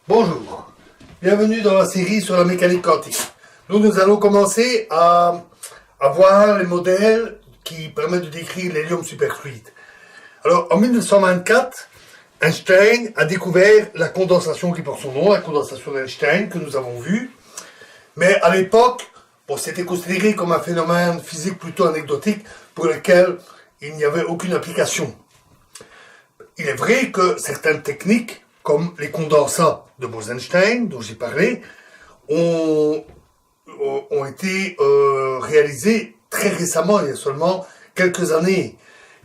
Bonjour, bienvenue dans la série sur la mécanique quantique. Nous allons commencer à voir les modèles qui permettent de décrire l'hélium superfluide. Alors, en 1924, Einstein a découvert la condensation qui porte son nom, la condensation d'Einstein, que nous avons vue. Mais à l'époque, c'était considéré comme un phénomène physique plutôt anecdotique pour lequel il n'y avait aucune application. Il est vrai que certaines techniques, comme les condensats de Bose-Einstein, dont j'ai parlé, ont été réalisées très récemment, il y a seulement quelques années.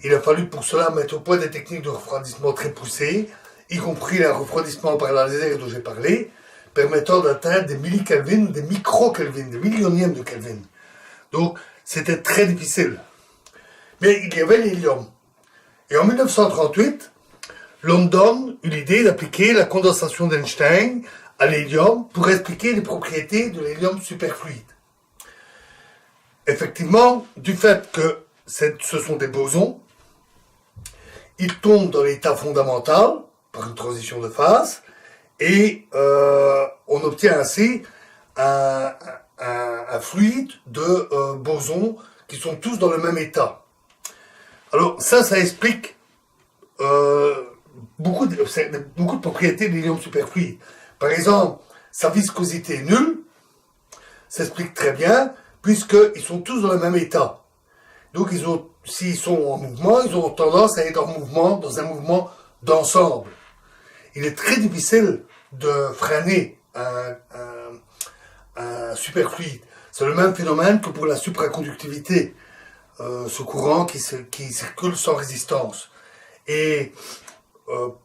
Il a fallu pour cela mettre au point des techniques de refroidissement très poussées, y compris le refroidissement par laser dont j'ai parlé, permettant d'atteindre des millikelvins, des micro-kelvins, des millionièmes de Kelvin. Donc, c'était très difficile. Mais il y avait l'hélium. Et en 1938, London eut l'idée d'appliquer la condensation d'Einstein à l'hélium pour expliquer les propriétés de l'hélium superfluide. Effectivement, du fait que ce sont des bosons, ils tombent dans l'état fondamental par une transition de phase et on obtient ainsi un fluide de bosons qui sont tous dans le même état. Alors ça explique beaucoup de propriétés de l'hélium superfluide. Par exemple, sa viscosité est nulle, s'explique très bien, puisqu'ils sont tous dans le même état. Donc, s'ils sont en mouvement, ils ont tendance à être en mouvement, dans un mouvement d'ensemble. Il est très difficile de freiner un superfluide. C'est le même phénomène que pour la supraconductivité, ce courant qui circule sans résistance. Et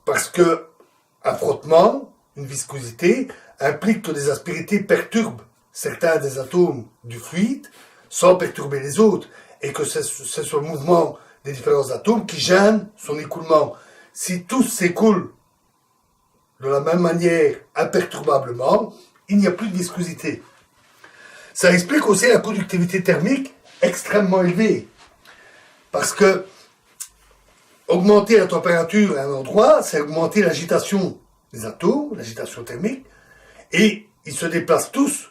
parce que un frottement, une viscosité, implique que des aspérités perturbent certains des atomes du fluide sans perturber les autres, et que c'est ce mouvement des différents atomes qui gêne son écoulement. Si tous s'écoulent de la même manière imperturbablement, il n'y a plus de viscosité. Ça explique aussi la conductivité thermique extrêmement élevée, parce que augmenter la température à un endroit, c'est augmenter l'agitation des atomes, l'agitation thermique, et ils se déplacent tous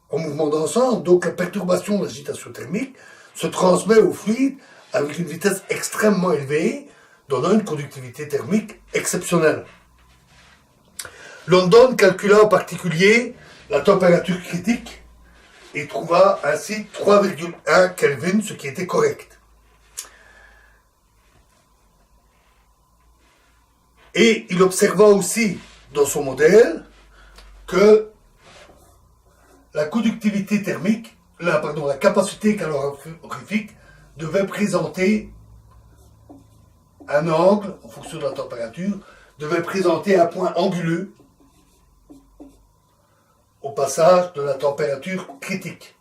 en mouvement d'ensemble, donc la perturbation de l'agitation thermique se transmet au fluide avec une vitesse extrêmement élevée, donnant une conductivité thermique exceptionnelle. London calcula en particulier la température critique et trouva ainsi 3,1 Kelvin, ce qui était correct. Et il observa aussi dans son modèle que la conductivité thermique, la capacité calorifique devait présenter un angle, en fonction de la température, devait présenter un point anguleux au passage de la température critique.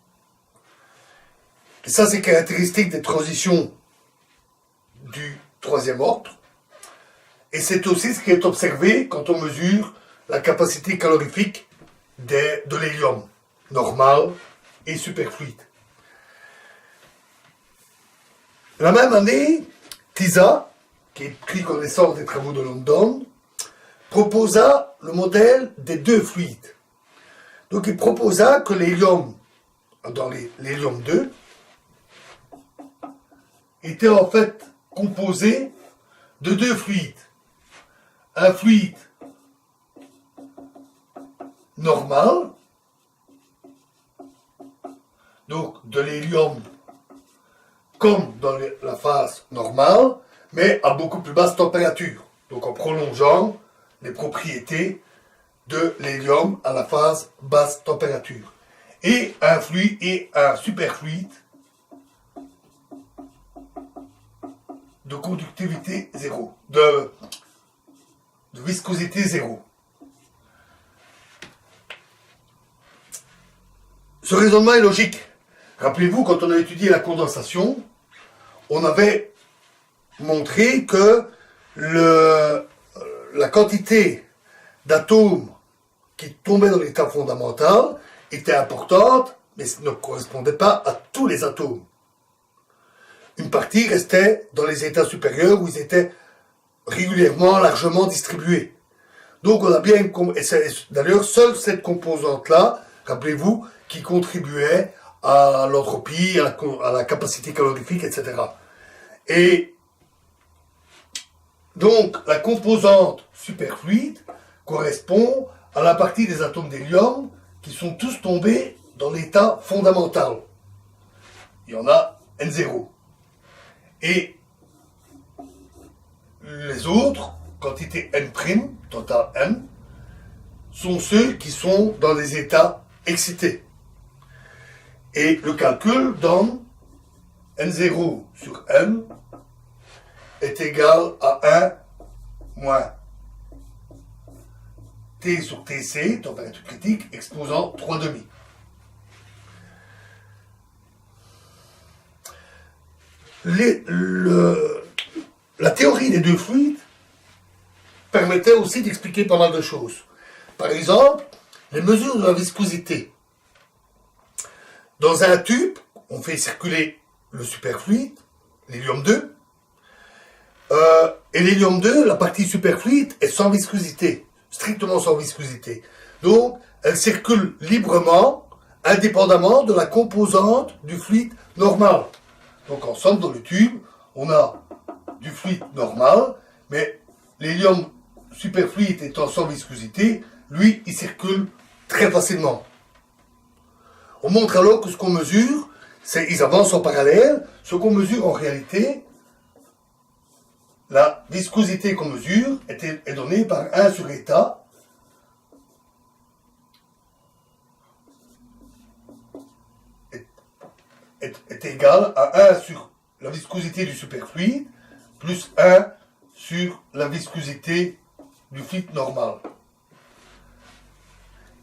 Et ça, c'est caractéristique des transitions du troisième ordre. Et c'est aussi ce qui est observé quand on mesure la capacité calorifique de l'hélium, normal et superfluide. La même année, Tisa, qui est pris connaissance des travaux de London, proposa le modèle des deux fluides. Donc il proposa que l'hélium, dans l'hélium 2, était en fait composé de deux fluides. Un fluide normal, donc de l'hélium comme dans la phase normale, mais à beaucoup plus basse température, donc en prolongeant les propriétés de l'hélium à la phase basse température. Et un fluide et un superfluide de conductivité zéro, de viscosité zéro. Ce raisonnement est logique. Rappelez-vous, quand on a étudié la condensation, on avait montré que la quantité d'atomes qui tombaient dans l'état fondamental était importante, mais ne correspondait pas à tous les atomes. Une partie restait dans les états supérieurs où ils étaient régulièrement, largement distribués. Donc on a bien, et c'est d'ailleurs seule cette composante-là, rappelez-vous, qui contribuait à l'entropie, à la capacité calorifique, etc. Et donc la composante superfluide correspond à la partie des atomes d'hélium qui sont tous tombés dans l'état fondamental. Il y en a N0. Et les autres, quantité N', total N, sont ceux qui sont dans les états excités. Et le calcul donne N0 sur N est égal à 1 moins T sur Tc, température critique, exposant 3,5. La théorie des deux fluides permettait aussi d'expliquer pas mal de choses. Par exemple, les mesures de la viscosité. Dans un tube, on fait circuler le superfluide, l'hélium 2, et l'hélium 2, la partie superfluide, est sans viscosité, strictement sans viscosité. Donc, elle circule librement, indépendamment de la composante du fluide normal. Donc, ensemble, dans le tube, on a du fluide normal, mais l'hélium superfluide étant sans viscosité, lui, il circule très facilement. On montre alors que ce qu'on mesure, ils avancent en parallèle. Ce qu'on mesure en réalité, la viscosité qu'on mesure est donnée par 1 sur état. Est égal à 1 sur la viscosité du superfluide plus 1 sur la viscosité du fluide normal.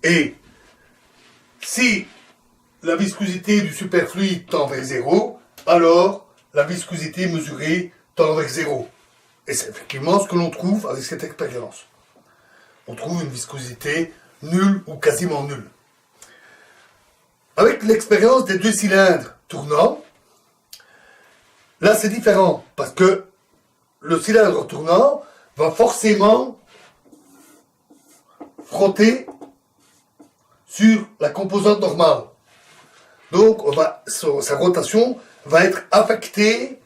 Et si la viscosité du superfluide tend vers 0, alors la viscosité mesurée tend vers 0. Et c'est effectivement ce que l'on trouve avec cette expérience. On trouve une viscosité nulle ou quasiment nulle. Avec l'expérience des deux cylindres tournants, là c'est différent, parce que le cylindre tournant va forcément frotter sur la composante normale. Donc sa rotation va être affectée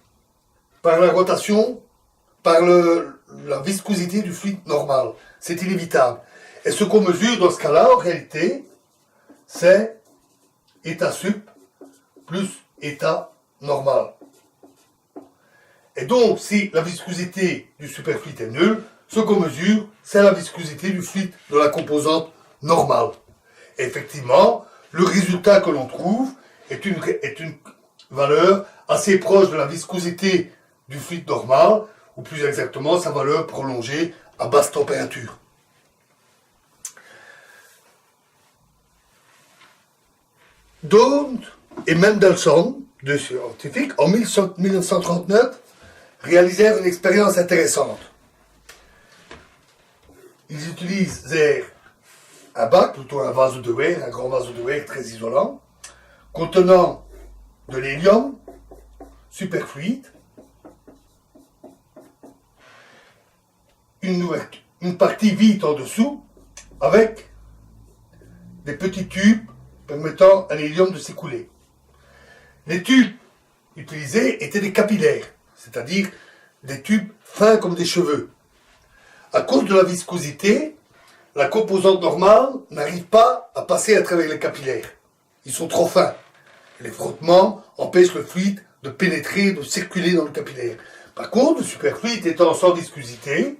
par la rotation, par la viscosité du fluide normal. C'est inévitable. Et ce qu'on mesure dans ce cas-là, en réalité, c'est état sup plus état normal. Et donc, si la viscosité du superfluide est nulle, ce qu'on mesure, c'est la viscosité du fluide de la composante normale. Et effectivement, le résultat que l'on trouve est une valeur assez proche de la viscosité du fluide normal, ou plus exactement sa valeur prolongée à basse température. Dont et Mendelssohn, deux scientifiques, en 1939, réalisèrent une expérience intéressante. Ils utilisèrent un bac, plutôt un vase de verre, un grand vase de verre très isolant, contenant de l'hélium superfluide, une partie vide en dessous, avec des petits tubes permettant à l'hélium de s'écouler. Les tubes utilisés étaient des capillaires, c'est-à-dire des tubes fins comme des cheveux. À cause de la viscosité, la composante normale n'arrive pas à passer à travers les capillaires. Ils sont trop fins. Les frottements empêchent le fluide de pénétrer, de circuler dans le capillaire. Par contre, le superfluide étant sans viscosité,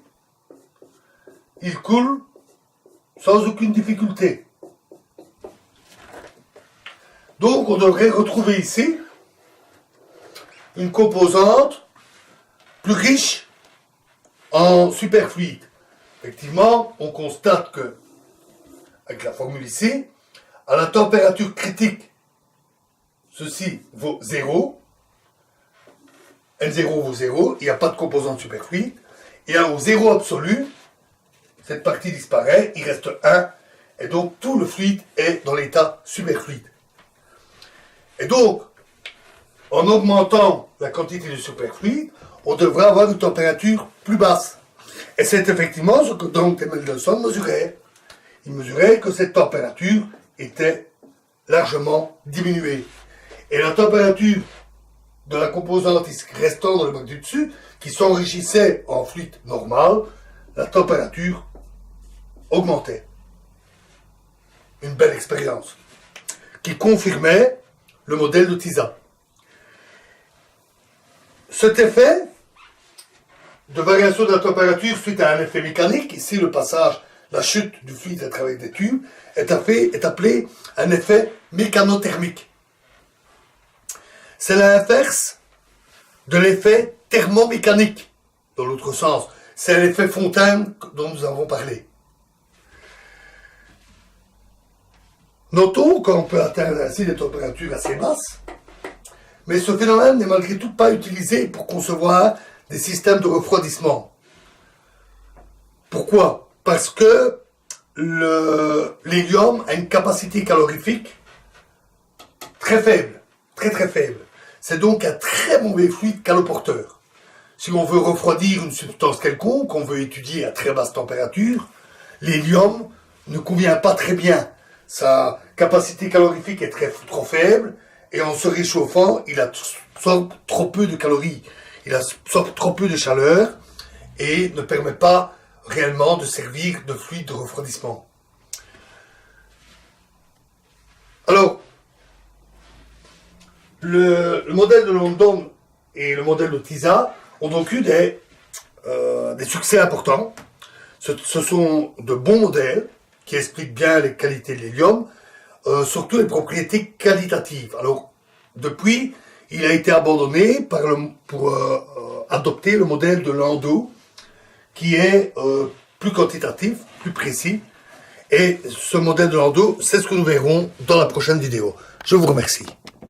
il coule sans aucune difficulté. Donc, on devrait retrouver ici une composante plus riche en superfluide. Effectivement, on constate que, avec la formule ici, à la température critique, ceci vaut 0, N0 vaut 0, il n'y a pas de composante superfluide, et au 0 absolu, cette partie disparaît, il reste 1, et donc tout le fluide est dans l'état superfluide. Et donc, en augmentant la quantité de superfluide, on devrait avoir une température plus basse. Et c'est effectivement ce que donc Mendelssohn mesurait. Il mesurait que cette température était largement diminuée. Et la température de la composante restant dans le bloc du dessus, qui s'enrichissait en fluide normal, la température augmentait. Une belle expérience qui confirmait le modèle de Tisa. Cet effet de variation de la température suite à un effet mécanique, ici le passage, la chute du fluide à travers des tubes, est appelé un effet mécanothermique. C'est l'inverse de l'effet thermomécanique, dans l'autre sens. C'est l'effet Fontaine dont nous avons parlé. Notons qu'on peut atteindre ainsi des températures assez basses, mais ce phénomène n'est malgré tout pas utilisé pour concevoir des systèmes de refroidissement. Pourquoi? Parce que l'hélium a une capacité calorifique très faible, très faible. C'est donc un très mauvais fluide caloporteur. Si on veut refroidir une substance quelconque, qu'on veut étudier à très basse température, l'hélium ne convient pas très bien. Sa capacité calorifique est trop faible, et en se réchauffant, il absorbe trop peu de calories. Il absorbe trop peu de chaleur, et ne permet pas réellement de servir de fluide de refroidissement. Alors, le modèle de London et le modèle de Tisa ont donc eu des succès importants. Ce sont de bons modèles qui expliquent bien les qualités de l'hélium, surtout les propriétés qualitatives. Alors, depuis, il a été abandonné pour adopter le modèle de Landau, qui est plus quantitatif, plus précis. Et ce modèle de Landau, c'est ce que nous verrons dans la prochaine vidéo. Je vous remercie.